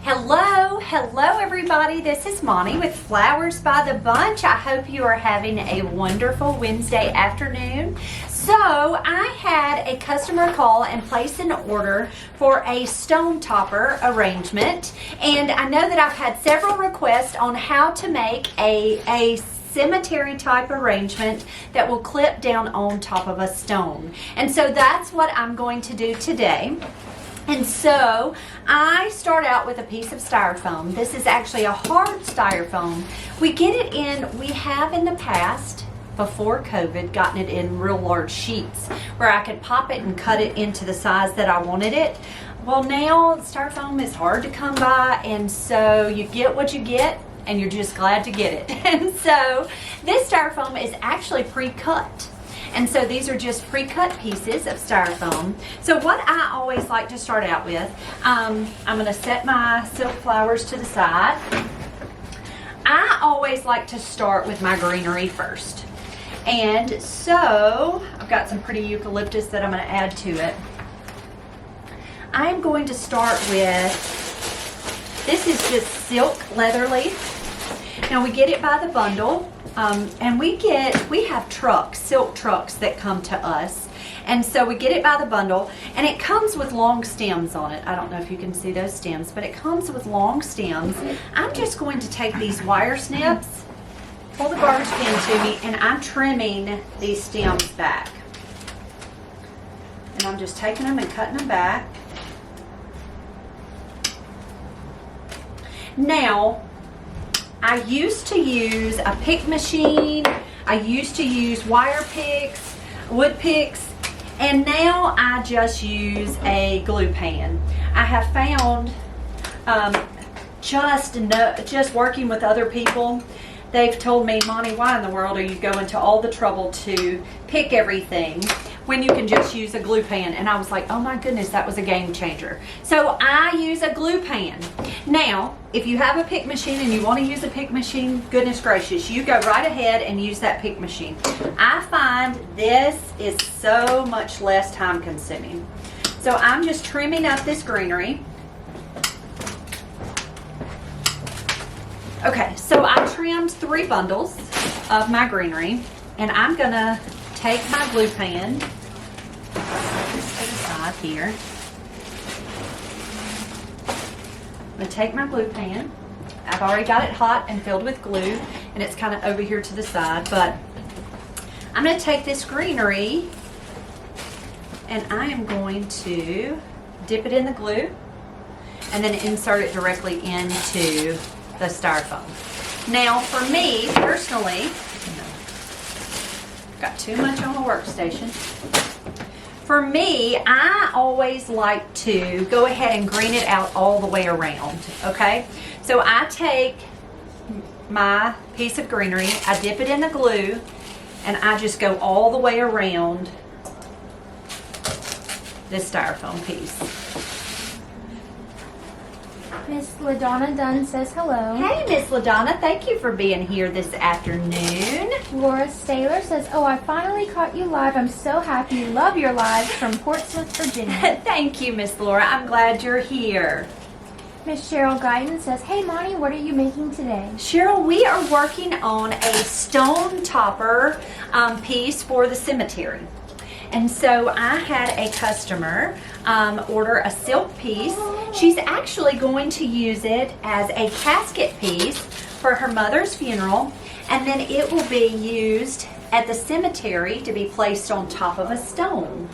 Hello everybody. This is Monty with Flowers by the Bunch. I hope you are having a wonderful Wednesday afternoon. So I had a customer call and place an order for a stone topper arrangement, and I know that I've had several requests on how to make a cemetery type arrangement that will clip down on top of a stone. And so that's what I'm going to do today. And so I start out with a piece of styrofoam. This is actually a hard styrofoam. We have in the past, before COVID, gotten it in real large sheets where I could pop it and cut it into the size that I wanted it. Well, now styrofoam is hard to come by, and so you get what you get and you're just glad to get it. And so this styrofoam is actually pre-cut. And so these are just pre-cut pieces of styrofoam. So what I always like to start out with, I'm going to set my silk flowers to the side. I always like to start with my greenery first. And so I've got some pretty eucalyptus that I'm going to add to it. I am going to start with, this is just silk leather leaf. Now we get it by the bundle. And we have trucks, silk trucks that come to us. And so we get it by the bundle, and it comes with long stems on it. I don't know if you can see those stems, but it comes with long stems. I'm just going to take these wire snips, pull the garbage can to me, and I'm trimming these stems back. And I'm just taking them and cutting them back. Now, I used to use a pick machine. I used to use wire picks, wood picks, and now I just use a glue pan. I have found just working with other people, they've told me, Monty, why in the world are you going to all the trouble to pick everything when you can just use a glue pan? And I was like, oh my goodness, that was a game changer. So I use a glue pan. Now, if you have a pick machine and you want to use a pick machine, goodness gracious, you go right ahead and use that pick machine. I find this is so much less time consuming. So I'm just trimming up this greenery. Okay, so I trimmed 3 bundles of my greenery, and I'm gonna take my glue pan, just to the side here. I'm gonna take my glue pan. I've already got it hot and filled with glue, and it's kind of over here to the side, but I'm gonna take this greenery and I am going to dip it in the glue and then insert it directly into the styrofoam. Now, for me personally, got too much on the workstation. For me, I always like to go ahead and green it out all the way around, okay? So I take my piece of greenery, I dip it in the glue, and I just go all the way around this styrofoam piece. Miss LaDonna Dunn says hello. Hey, Miss LaDonna, thank you for being here this afternoon. Laura Staylor says, oh, I finally caught you live. I'm so happy. Love your lives from Portsmouth, Virginia. Thank you, Miss Laura. I'm glad you're here. Miss Cheryl Guyton says, hey, Monty, what are you making today? Cheryl, we are working on a stone topper piece for the cemetery. And so I had a customer order a silk piece. She's actually going to use it as a casket piece for her mother's funeral, and then it will be used at the cemetery to be placed on top of a stone.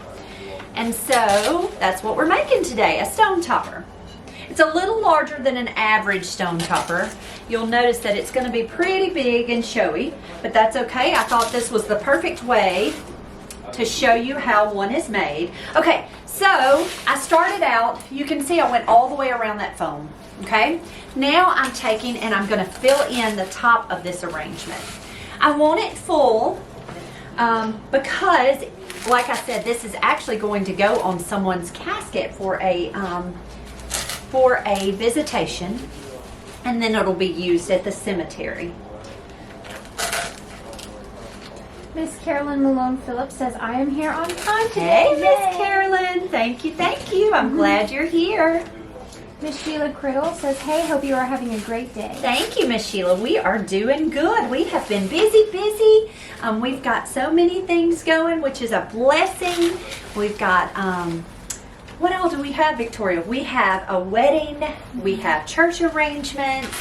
And so that's what we're making today, a stone topper. It's a little larger than an average stone topper. You'll notice that it's going to be pretty big and showy, but that's okay. I thought this was the perfect way to show you how one is made. Okay, so I started out, you can see I went all the way around that foam, okay? Now I'm taking and I'm gonna fill in the top of this arrangement. I want it full because, like I said, this is actually going to go on someone's casket for a visitation, and then it'll be used at the cemetery. Miss Carolyn Malone Phillips says, I am here on time today. Hey, Miss Carolyn. Thank you. I'm glad you're here. Miss Sheila Criddle says, hey, hope you are having a great day. Thank you, Miss Sheila. We are doing good. We have been busy. We've got so many things going, which is a blessing. We've got, what else do we have, Victoria? We have a wedding. We have church arrangements.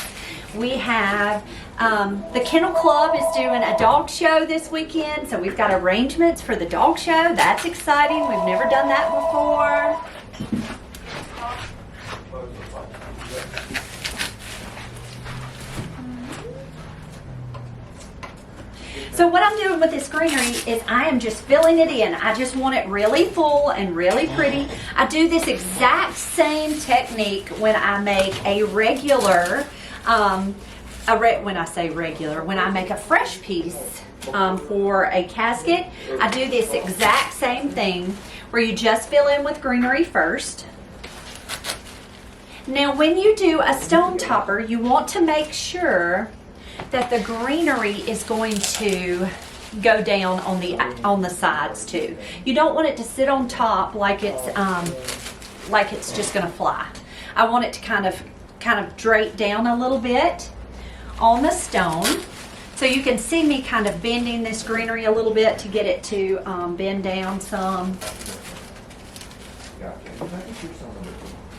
We have, the Kennel Club is doing a dog show this weekend, so we've got arrangements for the dog show. That's exciting. We've never done that before. So what I'm doing with this greenery is I am just filling it in. I just want it really full and really pretty. I do this exact same technique when I make a regular, when I say regular, when I make a fresh piece for a casket, I do this exact same thing where you just fill in with greenery first. Now when you do a stone topper, you want to make sure that the greenery is going to go down on the sides too. You don't want it to sit on top like it's just going to fly. I want it to kind of drape down a little bit on the stone. So you can see me kind of bending this greenery a little bit to get it to bend down some.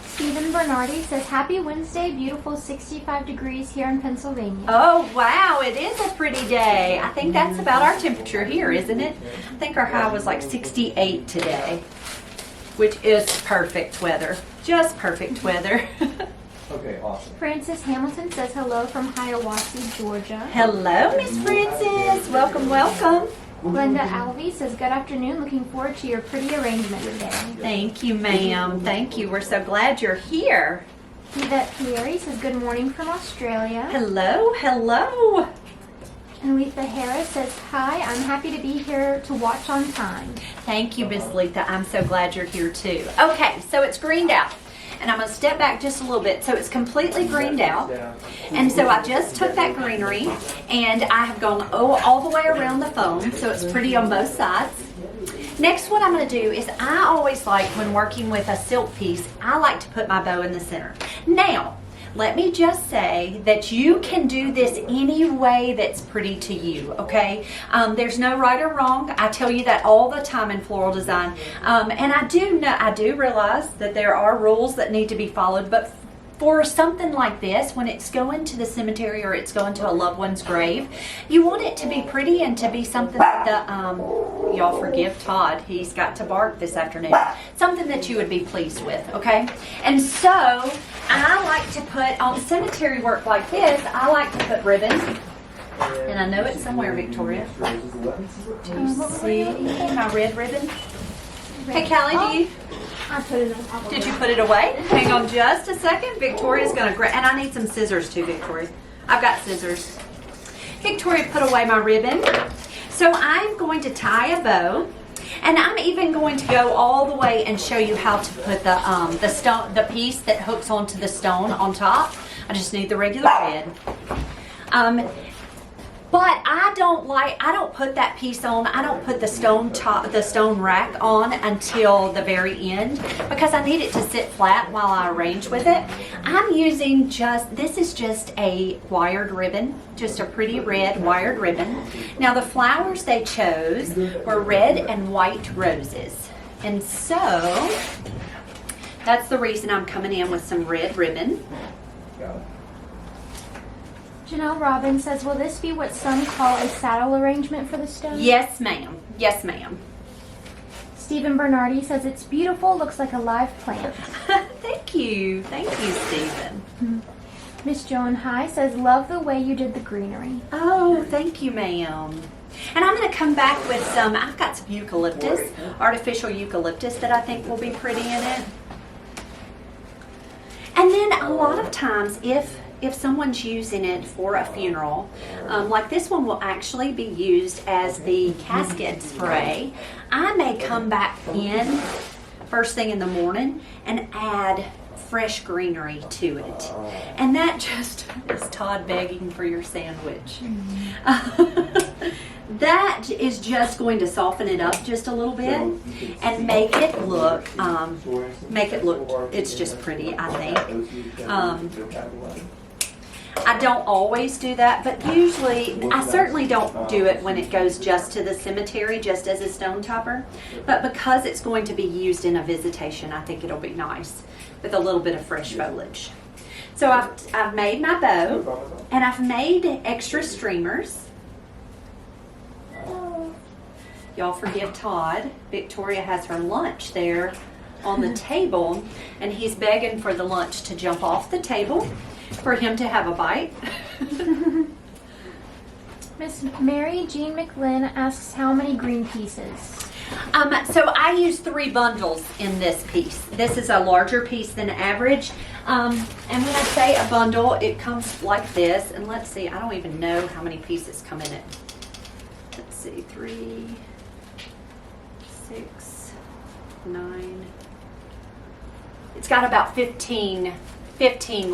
Stephen Bernardi says, happy Wednesday, beautiful 65 degrees here in Pennsylvania. Oh wow, it is a pretty day. I think that's about our temperature here, isn't it? I think our high was like 68 today, which is perfect weather. Just perfect weather. Okay, awesome. Frances Hamilton says hello from Hiawassee, Georgia. Hello, Miss Frances. Welcome, welcome. Glenda Alvey says, good afternoon. Looking forward to your pretty arrangement today. Thank you, ma'am. Thank you. We're so glad you're here. Yvette Pieri says, good morning from Australia. Hello, hello. And Letha Harris says, hi, I'm happy to be here to watch on time. Thank you, Miss Letha. I'm so glad you're here too. Okay, so it's greened out. And I'm going to step back just a little bit. So it's completely greened out. And so I just took that greenery and I have gone all the way around the foam. So it's pretty on both sides. Next, what I'm going to do is I always like, when working with a silk piece, I like to put my bow in the center. Now, let me just say that you can do this any way that's pretty to you, okay? There's no right or wrong. I tell you that all the time in floral design. And I do realize that there are rules that need to be followed, but for something like this, when it's going to the cemetery or it's going to a loved one's grave, you want it to be pretty and to be something that y'all forgive Todd, he's got to bark this afternoon, something that you would be pleased with, okay? And so I like to put on cemetery work like this, I like to put ribbon, and I know it's somewhere, Victoria. Do you see my red ribbon? Hey, Callie, do you? I put it on. Did you put it away? Hang on just a second. Victoria's going to grab, and I need some scissors too, Victoria. I've got scissors. Victoria put away my ribbon. So I'm going to tie a bow, and I'm even going to go all the way and show you how to put the piece that hooks onto the stone on top. I just need the regular red. But I don't put that piece on, I don't put the stone rack on until the very end because I need it to sit flat while I arrange with it. I'm using this is just a wired ribbon, just a pretty red wired ribbon. Now the flowers they chose were red and white roses. And so, that's the reason I'm coming in with some red ribbon. Got it. Janelle Robbins says, will this be what some call a saddle arrangement for the stone? Yes, ma'am. Yes, ma'am. Stephen Bernardi says, it's beautiful, looks like a live plant. Thank you. Thank you, Stephen. Miss Joan High says, love the way you did the greenery. Oh, thank you, ma'am. And I'm going to come back with I've got some eucalyptus, artificial eucalyptus that I think will be pretty in it. And then a lot of times, if someone's using it for a funeral, like this one will actually be used as the casket spray, I may come back in first thing in the morning and add fresh greenery to it. And that just is Todd begging for your sandwich. that is just going to soften it up just a little bit and make it look, it's just pretty, I think. I don't always do that, but usually, I certainly don't do it when it goes just to the cemetery, just as a stone topper. But because it's going to be used in a visitation, I think it'll be nice with a little bit of fresh foliage. So I've made my bow, and I've made extra streamers. Y'all forgive Todd. Victoria has her lunch there on the table, and he's begging for the lunch to jump off the table for him to have a bite. Miss Mary Jean McLynn asks how many green pieces. So I use 3 bundles in this piece. This is a larger piece than average. And when I say a bundle, it comes like this. And let's see, I don't even know how many pieces come in it. Let's see, 3, 6, 9. It's got about 15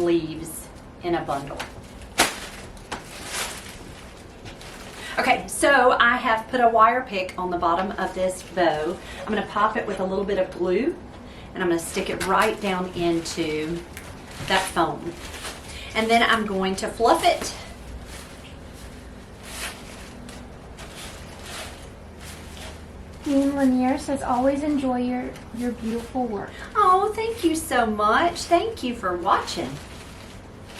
leaves in a bundle. Okay, so I have put a wire pick on the bottom of this bow. I'm going to pop it with a little bit of glue, and I'm going to stick it right down into that foam. And then I'm going to fluff it. Dean Lanier says, always enjoy your beautiful work. Oh, thank you so much. Thank you for watching.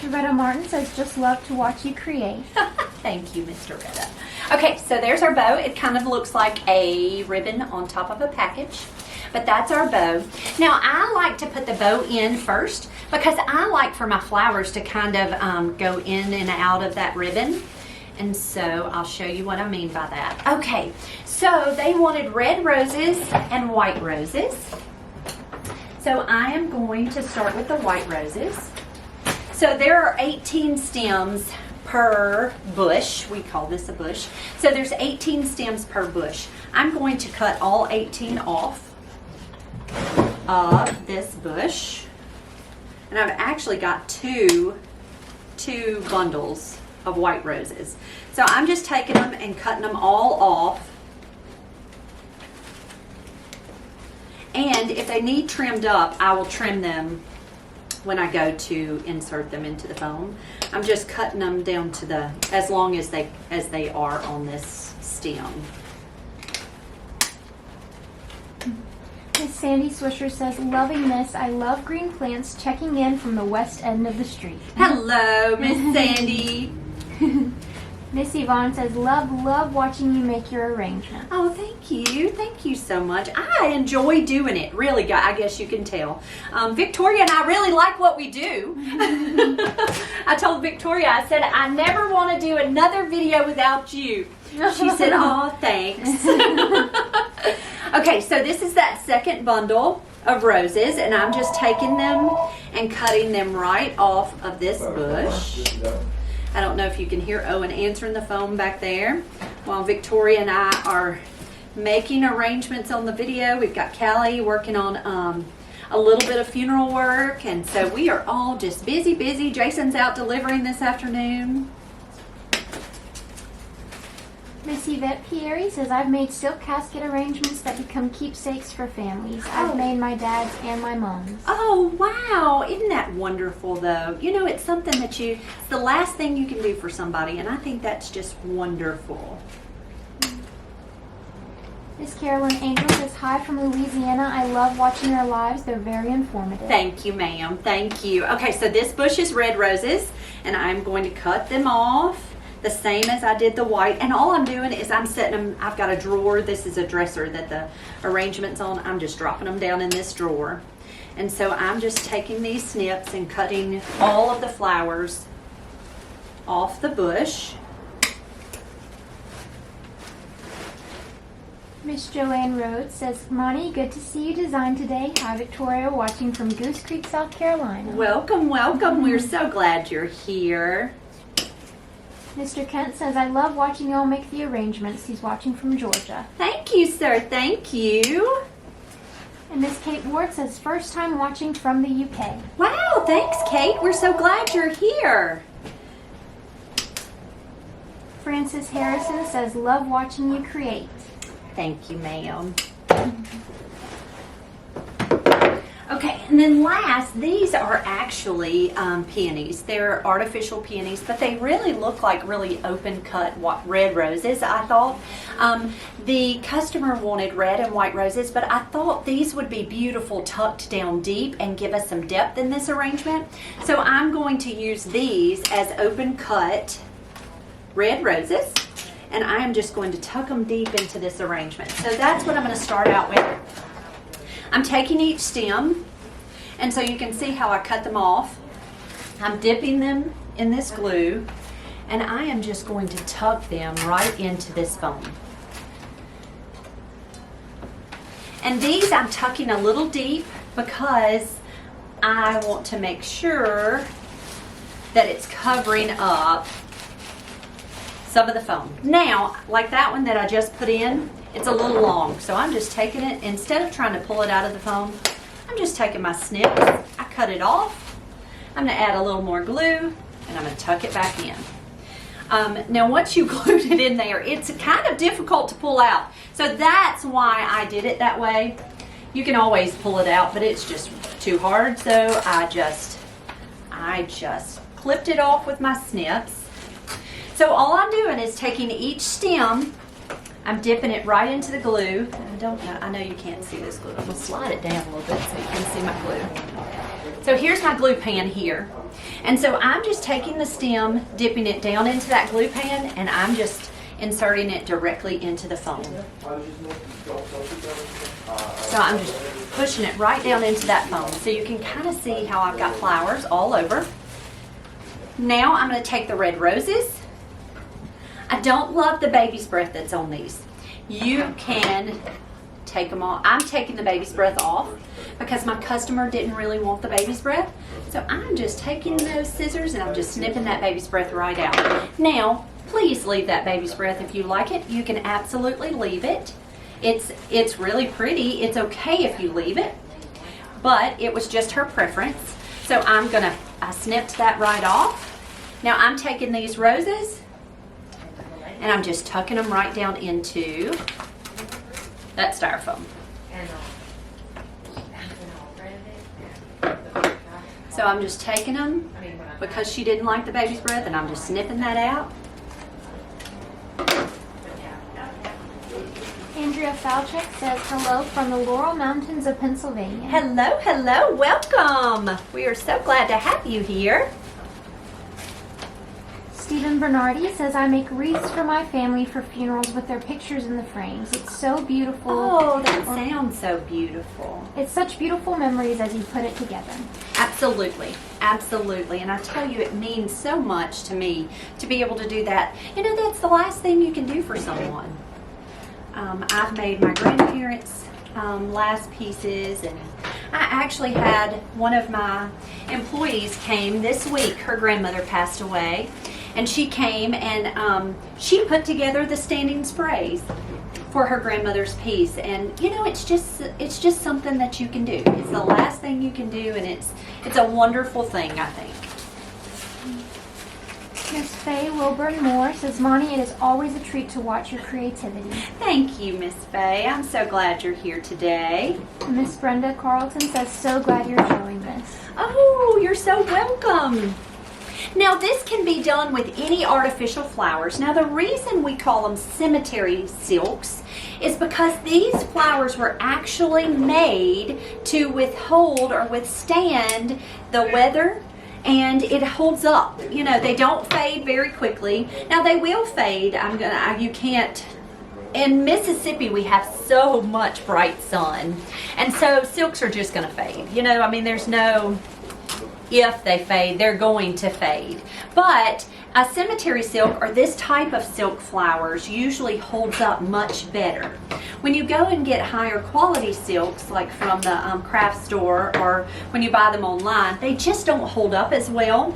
Loretta Martin says, just love to watch you create. Thank you, Mr. Retta. Okay, so there's our bow. It kind of looks like a ribbon on top of a package, but that's our bow. Now, I like to put the bow in first because I like for my flowers to kind of go in and out of that ribbon. And so I'll show you what I mean by that. Okay, so they wanted red roses and white roses. So I am going to start with the white roses. So there are 18 stems per bush. We call this a bush. So there's 18 stems per bush. I'm going to cut all 18 off of this bush. And I've actually got two bundles of white roses. So I'm just taking them and cutting them all off. And if they need trimmed up, I will trim them when I go to insert them into the foam. I'm just cutting them down to as long as they are on this stem. Miss Sandy Swisher says, loving this. I love green plants. Checking in from the west end of the street. Hello, Miss Sandy. Miss Yvonne says, love watching you make your arrangement. Oh, thank you. Thank you so much. I enjoy doing it. Really, I guess you can tell. Victoria and I really like what we do. I told Victoria, I said, I never want to do another video without you. She said, oh, thanks. Okay, so this is that second bundle of roses, and I'm just taking them and cutting them right off of this bush. I don't know if you can hear Owen answering the phone back there while Victoria and I are making arrangements on the video. We've got Callie working on a little bit of funeral work, and so we are all just busy. Jason's out delivering this afternoon. Miss Yvette Pieri says, I've made silk casket arrangements that become keepsakes for families. I've made my dad's and my mom's. Oh, wow. Isn't that wonderful, though? You know, it's something that it's the last thing you can do for somebody, and I think that's just wonderful. Miss Carolyn Angel says, hi from Louisiana. I love watching your lives. They're very informative. Thank you, ma'am. Thank you. Okay, so this bush is red roses, and I'm going to cut them off the same as I did the white. And all I'm doing is I'm setting them, I've got a drawer. This is a dresser that the arrangement's on. I'm just dropping them down in this drawer. And so I'm just taking these snips and cutting all of the flowers off the bush. Miss Joanne Rhodes says, Monty, good to see you design today. Hi, Victoria, watching from Goose Creek, South Carolina. Welcome, welcome. We're so glad you're here. Mr. Kent says, I love watching y'all make the arrangements. He's watching from Georgia. Thank you, sir. Thank you. And Miss Kate Ward says, first time watching from the UK. Wow, thanks, Kate. We're so glad you're here. Frances Harrison says, love watching you create. Thank you, ma'am. Okay, and then last, these are actually peonies. They're artificial peonies, but they really look like really open-cut red roses, I thought. The customer wanted red and white roses, but I thought these would be beautiful tucked down deep and give us some depth in this arrangement. So I'm going to use these as open-cut red roses, and I am just going to tuck them deep into this arrangement. So that's what I'm going to start out with. I'm taking each stem, and so you can see how I cut them off. I'm dipping them in this glue, and I am just going to tuck them right into this foam. And these I'm tucking a little deep because I want to make sure that it's covering up some of the foam. Now, like that one that I just put in, it's a little long, so I'm just taking it, instead of trying to pull it out of the foam, I'm just taking my snips, I cut it off, I'm going to add a little more glue, and I'm going to tuck it back in. Now once you glued it in there, it's kind of difficult to pull out, so that's why I did it that way. You can always pull it out, but it's just too hard, so I just clipped it off with my snips. So all I'm doing is taking each stem, I'm dipping it right into the glue. I know you can't see this glue. I'm going to slide it down a little bit so you can see my glue. So here's my glue pan here. And so I'm just taking the stem, dipping it down into that glue pan, and I'm just inserting it directly into the foam. So I'm just pushing it right down into that foam. So you can kind of see how I've got flowers all over. Now I'm going to take the red roses. I don't love the baby's breath that's on these. You can take them off. I'm taking the baby's breath off because my customer didn't really want the baby's breath. So I'm just taking those scissors and I'm just snipping that baby's breath right out. Now, please leave that baby's breath if you like it. You can absolutely leave it. It's really pretty. It's okay if you leave it, but it was just her preference. So I snipped that right off. Now I'm taking these roses and I'm just tucking them right down into that styrofoam. So I'm just taking them because she didn't like the baby's breath, and I'm just snipping that out. Andrea Falchuk says hello from the Laurel Mountains of Pennsylvania. Hello, hello, welcome. We are so glad to have you here. Stephen Bernardi says, I make wreaths for my family for funerals with their pictures in the frames. It's so beautiful. Oh, that sounds so beautiful. It's such beautiful memories as you put it together. Absolutely, absolutely. And I tell you, it means so much to me to be able to do that. You know, that's the last thing you can do for someone. I've made my grandparents' last pieces, and I actually had one of my employees came this week. Her grandmother passed away. And she came and she put together the standing sprays for her grandmother's piece. And you know, it's just something that you can do. It's the last thing you can do, and it's a wonderful thing, I think. Miss Faye Wilburn Moore says, Monty, it is always a treat to watch your creativity. Thank you, Miss Faye. I'm so glad you're here today. Miss Brenda Carlton says, so glad you're showing this. Oh, you're so welcome. Now this can be done with any artificial flowers. Now the reason we call them cemetery silks is because these flowers were actually made to withhold or withstand the weather, and it holds up. You know, they don't fade very quickly. Now they will fade. You can't. In Mississippi, we have so much bright sun, and so silks are just going to fade. You know, I mean, there's no if they fade, they're going to fade. But a cemetery silk, or this type of silk flowers, usually holds up much better. When you go and get higher quality silks, like from the craft store, or when you buy them online, they just don't hold up as well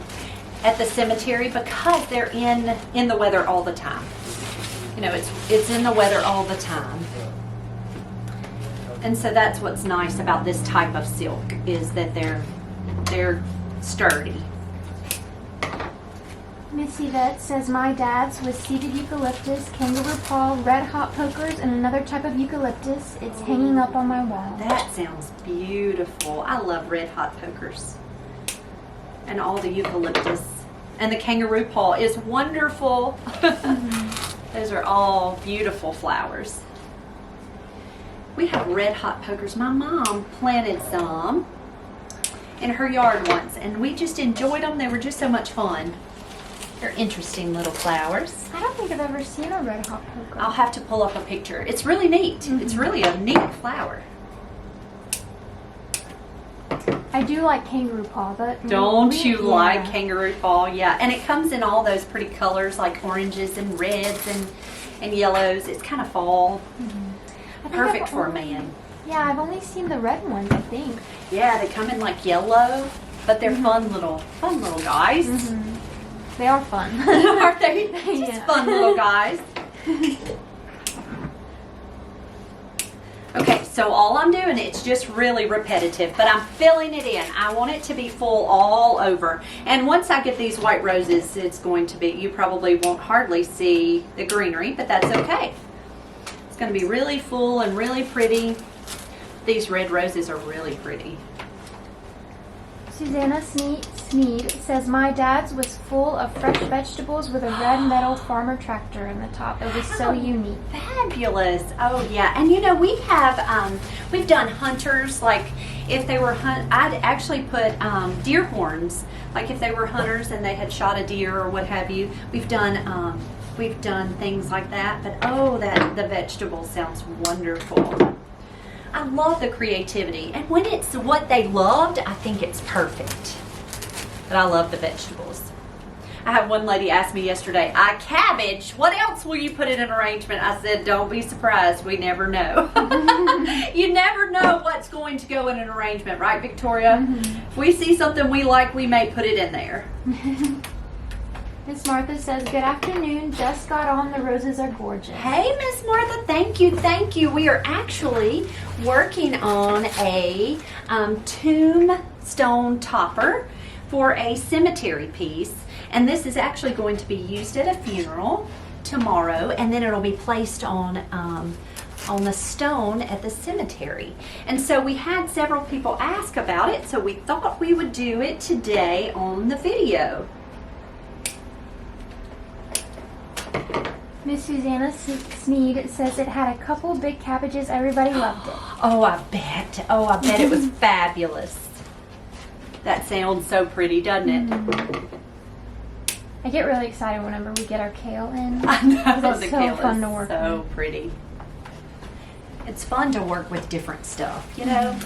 at the cemetery because they're in the weather all the time. You know, it's in the weather all the time. And so that's what's nice about this type of silk, is that they're sturdy. Miss Yvette says my dad's was seeded eucalyptus, kangaroo paw, red hot pokers, and another type of eucalyptus. It's hanging up on my wall. That sounds beautiful. I love red hot pokers. And all the eucalyptus. And the kangaroo paw is wonderful. Those are all beautiful flowers. We have red hot pokers. My mom planted some in her yard once, and we just enjoyed them. They were just so much fun. They're interesting little flowers. I don't think I've ever seen a red hot poker. I'll have to pull up a picture. It's really neat. It's really a neat flower. I do like kangaroo paw, but Don't you yeah. like kangaroo paw? Yeah, and it comes in all those pretty colors like oranges and reds and yellows. It's kind of fall. I think Perfect I've for a only- man. Yeah, I've only seen the red ones, I think. Yeah, they come in like yellow, but they're fun little guys. They are fun. Aren't they? Just Yeah. fun little guys. Okay, so all I'm doing, it's just really repetitive, but I'm filling it in. I want it to be full all over. And once I get these white roses, it's going to be, you probably won't hardly see the greenery, but that's okay. It's going to be really full and really pretty. These red roses are really pretty. Susanna Sneed says my dad's was full of fresh vegetables with a red metal farmer tractor in the top. It was so unique. Fabulous. Oh yeah. And you know, we have we've done hunters, like if they were I'd actually put deer horns, like if they were hunters and they had shot a deer or what have you. We've done things like that. But oh, the vegetable sounds wonderful. I love the creativity, and when it's what they loved, I think it's perfect. But I love the vegetables. I had one lady ask me yesterday, cabbage, what else will you put in an arrangement? I said, don't be surprised, we never know. You never know what's going to go in an arrangement, right, Victoria? If we see something we like, we may put it in there. Miss Martha says, good afternoon, just got on, the roses are gorgeous. Hey, Miss Martha, thank you, thank you. We are actually working on a tombstone topper for a cemetery piece, and this is actually going to be used at a funeral tomorrow, and then it'll be placed on the stone at the cemetery. And so we had several people ask about it, so we thought we would do it today on the video. Miss Susanna Sneed says it had a couple big cabbages. Everybody loved it. Oh, I bet. Oh, I bet it was fabulous. That sounds so pretty, doesn't it? I get really excited whenever we get our kale in. I know, That's the so kale fun is to work so with. pretty. It's fun to work with different stuff, you know?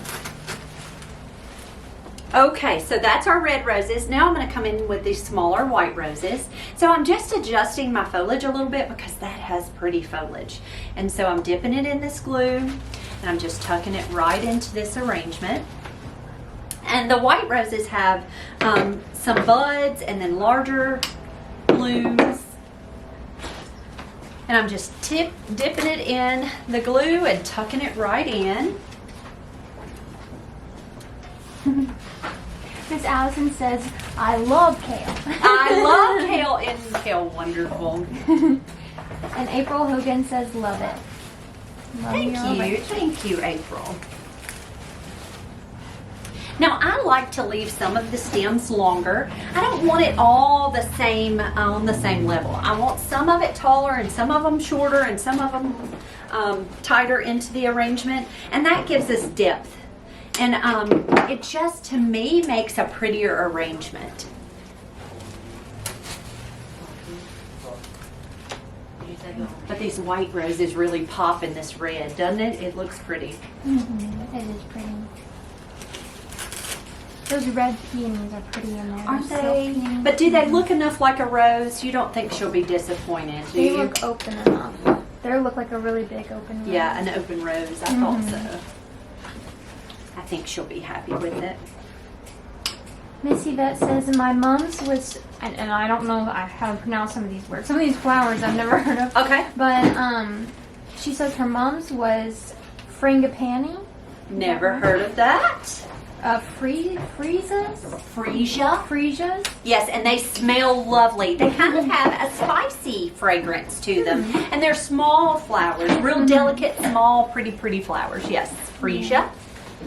Okay, so that's our red roses. Now I'm going to come in with these smaller white roses. So I'm just adjusting my foliage a little bit because that has pretty foliage. And so I'm dipping it in this glue and I'm just tucking it right into this arrangement. And the white roses have some buds and then larger blooms. And I'm just dipping it in the glue and tucking it right in. Miss Allison says, I love kale. I love kale, and kale wonderful. And April Hogan says, love it. Love your Thank you. arrangement. Thank you, April. Now, I like to leave some of the stems longer. I don't want it all the same on the same level. I want some of it taller and some of them shorter and some of them tighter into the arrangement. And that gives us depth. And it just, to me, makes a prettier arrangement. But these white roses really pop in this red, doesn't it? It looks pretty. It is pretty. Those red peonies are pretty in there. Aren't Silk they? peonies. But do they look enough like a rose? You don't think she'll be disappointed, do They you? look open enough. They look like a really big open rose. Yeah, an open rose. I thought so. I think she'll be happy with it. Miss Yvette says, my mom's was, and I don't know how to pronounce some of these words. Some of these flowers I've never heard of. Okay. But she says her mom's was frangipani. Never heard of that. Freesia. Yes, and they smell lovely. They kind of have a spicy fragrance to them. And they're small flowers, real delicate, small, pretty flowers. Yes, freesia.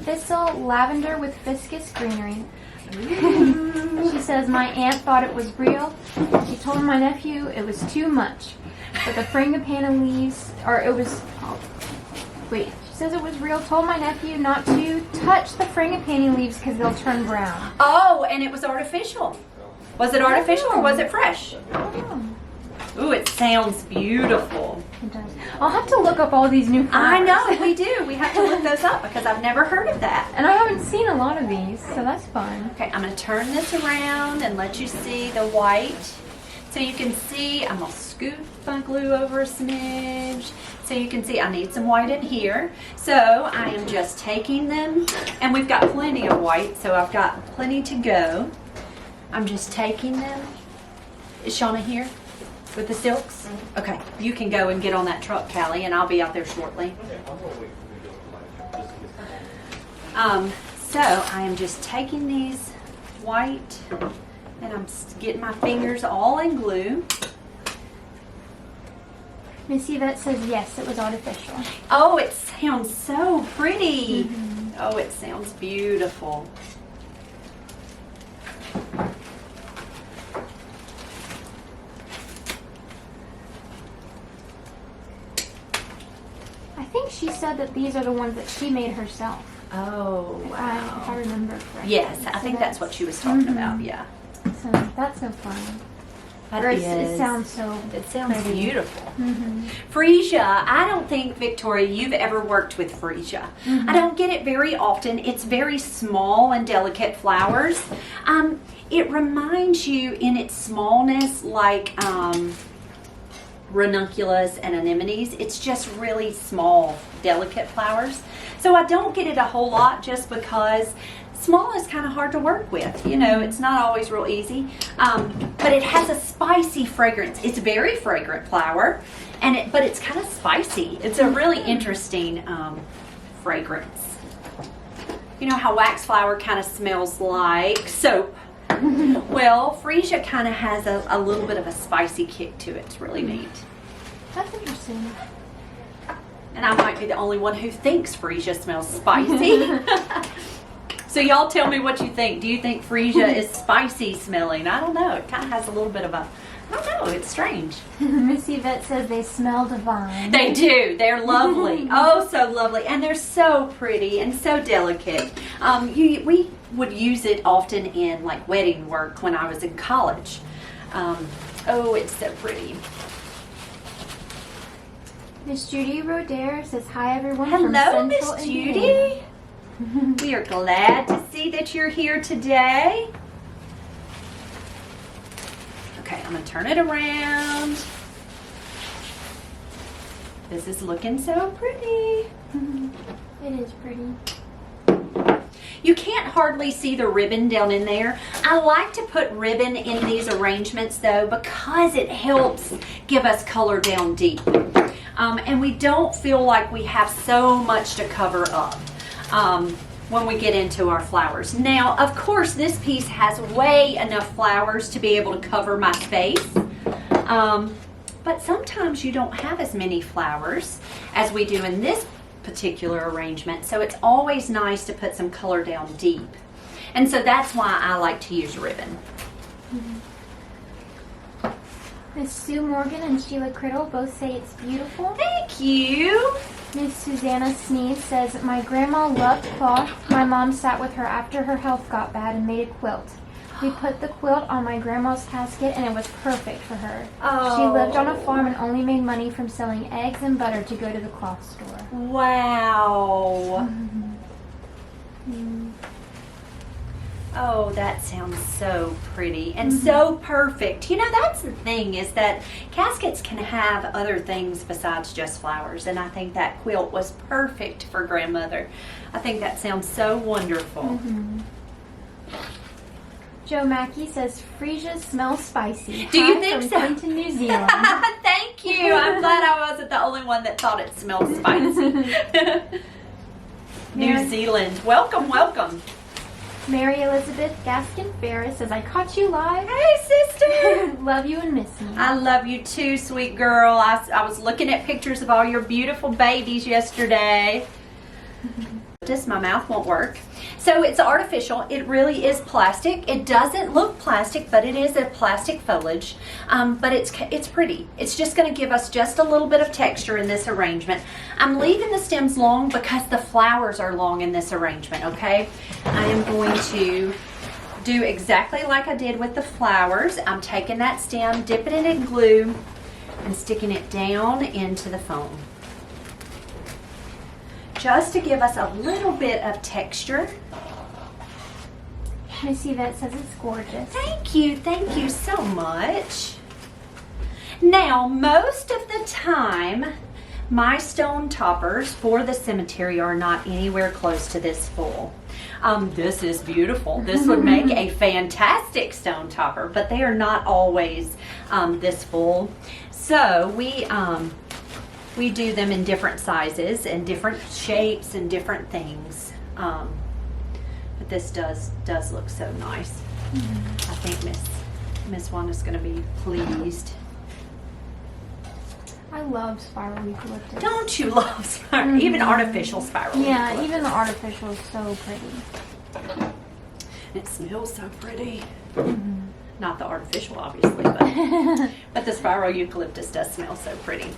Thistle lavender with viscous greenery. She says, my aunt thought it was real. She told my nephew it was too much. But the frangipani leaves, she says it was real. Told my nephew not to touch the frangipani leaves because they'll turn brown. Oh, and it was artificial. Was it artificial or was it fresh? Oh. Ooh, it sounds beautiful. It does. I'll have to look up all these new flowers. I know, we do. We have to look those up because I've never heard of that. And I haven't seen a lot of these, so that's fun. Okay, I'm going to turn this around and let you see the white. So you can see, I'm going to scoop my glue over a smidge. So you can see I need some white in here. So I am just taking them, and we've got plenty of white, so I've got plenty to go. I'm just taking them. Is Shauna here with the silks? Okay, you can go and get on that truck, Callie, and I'll be out there shortly. So I am just taking these white, and I'm getting my fingers all in glue. Miss Yvette says yes, it was artificial. Oh, it sounds so pretty. Oh, it sounds beautiful. I think she said that these are the ones that she made herself. Oh, wow. If I remember correctly. Yes, I think that's what she was talking about, yeah. So that's so fun. That Or is. it sounds so It sounds pretty. beautiful. Freesia, I don't think, Victoria, you've ever worked with freesia. I don't get it very often. It's very small and delicate flowers. It reminds you in its smallness like ranunculus and anemones. It's just really small, delicate flowers. So I don't get it a whole lot just because small is kind of hard to work with. You know, it's not always real easy. But it has a spicy fragrance. It's a very fragrant flower, but it's kind of spicy. It's a really interesting fragrance. You know how waxflower kind of smells like soap? Well, freesia kind of has a little bit of a spicy kick to it. It's really neat. That's interesting. And I might be the only one who thinks freesia smells spicy. So y'all tell me what you think. Do you think freesia is spicy smelling? I don't know. It kind of has a little bit of a, I don't know. It's strange. Miss Yvette says they smell divine. They do. They're lovely. Oh, so lovely. And they're so pretty and so delicate. We would use it often in like wedding work when I was in college. Oh, it's so pretty. Miss Judy Roder says hi everyone. Hello, from Miss Central Judy. Indiana. We are glad to see that you're here today. Okay, I'm going to turn it around. This is looking so pretty. It is pretty. You can't hardly see the ribbon down in there. I like to put ribbon in these arrangements though because it helps give us color down deep. And we don't feel like we have so much to cover up when we get into our flowers. Now, of course, this piece has way enough flowers to be able to cover my space. But sometimes you don't have as many flowers as we do in this particular arrangement. So it's always nice to put some color down deep. And so that's why I like to use ribbon. Miss Sue Morgan and Sheila Criddle both say it's beautiful. Thank you. Miss Susanna Sneed says, my grandma loved cloth. My mom sat with her after her health got bad and made a quilt. We put the quilt on my grandma's casket and it was perfect for her. Oh. She lived on a farm and only made money from selling eggs and butter to go to the cloth store. Wow. Oh, that sounds so pretty and so perfect. You know, that's the thing is that caskets can have other things besides just flowers. And I think that quilt was perfect for grandmother. I think that sounds so wonderful. Joe Mackey says, freesia smells spicy. Do you Hi think from so? Clinton, New Zealand. Thank you. I'm glad I wasn't the only one that thought it smelled spicy. New Zealand. Welcome, welcome. Mary Elizabeth Gaskin Ferris says, I caught you live. Hey, sister. Love you and miss you. I love you too, sweet girl. I was looking at pictures of all your beautiful babies yesterday. Just my mouth won't work. So it's artificial. It really is plastic. It doesn't look plastic, but it is a plastic foliage. But it's pretty. It's just going to give us just a little bit of texture in this arrangement. I'm leaving the stems long because the flowers are long in this arrangement, okay? I am going to do exactly like I did with the flowers. I'm taking that stem, dipping it in glue, and sticking it down into the foam. Just to give us a little bit of texture. Miss Yvette says it's gorgeous. Thank you so much. Now, most of the time, my stone toppers for the cemetery are not anywhere close to this full. This is beautiful. This would make a fantastic stone topper, but they are not always this full. So we do them in different sizes and different shapes and different things. But this does look so nice. I think Miss Wanda's going to be pleased. I love spiral eucalyptus. Don't you love spiral? Even artificial spiral Yeah, eucalyptus. even the artificial is so pretty. It smells so pretty. Not the artificial, obviously, but the spiral eucalyptus does smell so pretty.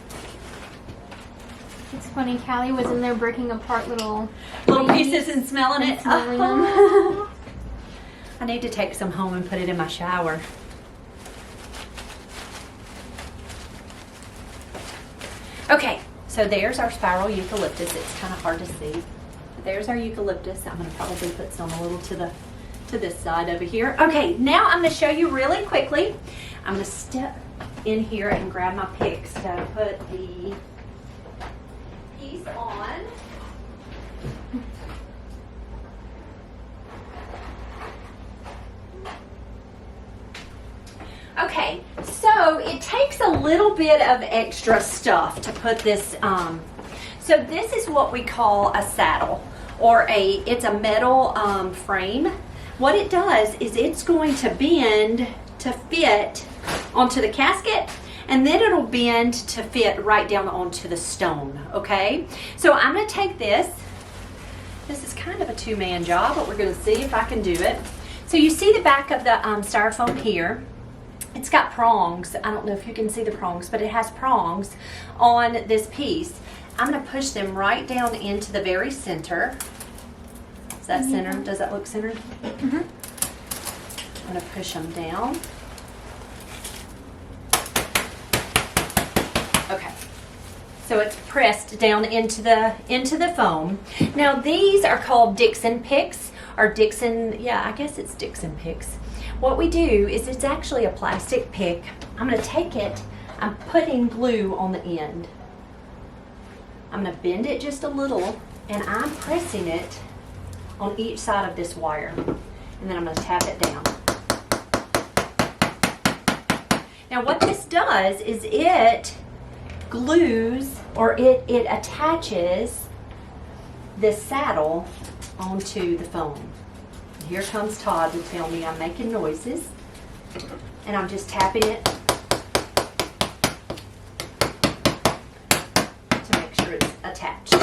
It's funny, Callie was in there breaking apart little Pieces and smelling it. smelling Oh. I need to take some home and put it in my shower. Okay, so there's our spiral eucalyptus. It's kind of hard to see. But there's our eucalyptus. I'm going to probably put some a little to this side over here. Okay, now I'm going to show you really quickly. I'm going to step in here and grab my picks to put the piece on. Okay, so it takes a little bit of extra stuff to put this, so this is what we call a saddle, or it's a metal frame. What it does is it's going to bend to fit onto the casket, and then it'll bend to fit right down onto the stone, okay? So I'm going to take this. This is kind of a two-man job, but we're going to see if I can do it. So you see the back of the styrofoam here. It's got prongs. I don't know if you can see the prongs, but it has prongs on this piece. I'm going to push them right down into the very center. Is that centered? Does that look centered? Mm-hmm. I'm going to push them down. Okay. So it's pressed down into the foam. Now these are called Dixon Picks, or Dixon, yeah, I guess it's Dixon Picks. What we do is it's actually a plastic pick. I'm going to take it, I'm putting glue on the end. I'm going to bend it just a little, and I'm pressing it on each side of this wire. And then I'm going to tap it down. Now what this does is it glues, or it attaches this saddle onto the foam. Here comes Todd to tell me I'm making noises, and I'm just tapping it to make sure it's attached.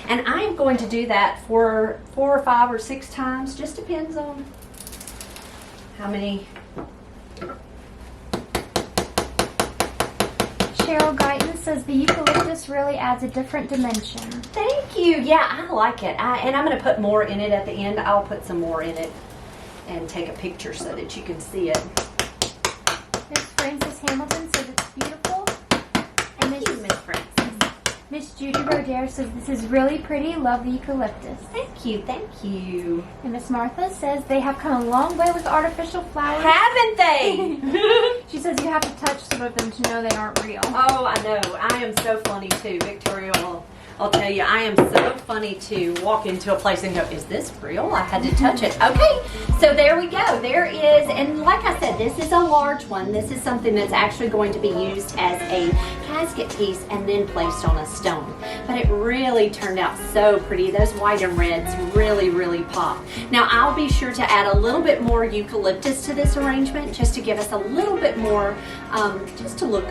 And I am going to do that for 4 or 5 or 6 times, just depends on how many. Cheryl Guyton says the eucalyptus really adds a different dimension. Thank you. Yeah, I like it. And I'm going to put more in it at the end. I'll put some more in it and take a picture so that you can see it. Miss Frances Hamilton says it's beautiful. And Thank you, Miss Frances. Miss Judy Rodere says this is really pretty. Love the eucalyptus. Thank you. Thank you. And Miss Martha says they have come a long way with artificial flowers. Haven't they? She says you have to touch some of them to know they aren't real. Oh, I know. I am so funny too. Victoria I'll tell you, I am so funny to walk into a place and go, is this real? I had to touch it. Okay, so there we go. There is, and like I said, this is a large one. This is something that's actually going to be used as a casket piece and then placed on a stone. But it really turned out so pretty. Those white and reds really, really pop. Now I'll be sure to add a little bit more eucalyptus to this arrangement just to give us a little bit more, just to look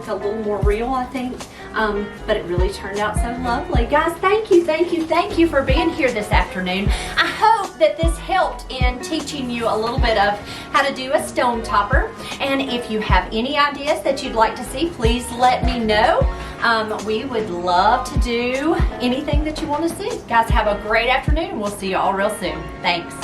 a little more real, I think. But it really turned out so lovely. Guys, thank you for being here this afternoon. I hope that this helped in teaching you a little bit of how to do a stone topper. And if you have any ideas that you'd like to see, please let me know. We would love to do anything that you want to see. Guys, have a great afternoon, and we'll see you all real soon. Thanks.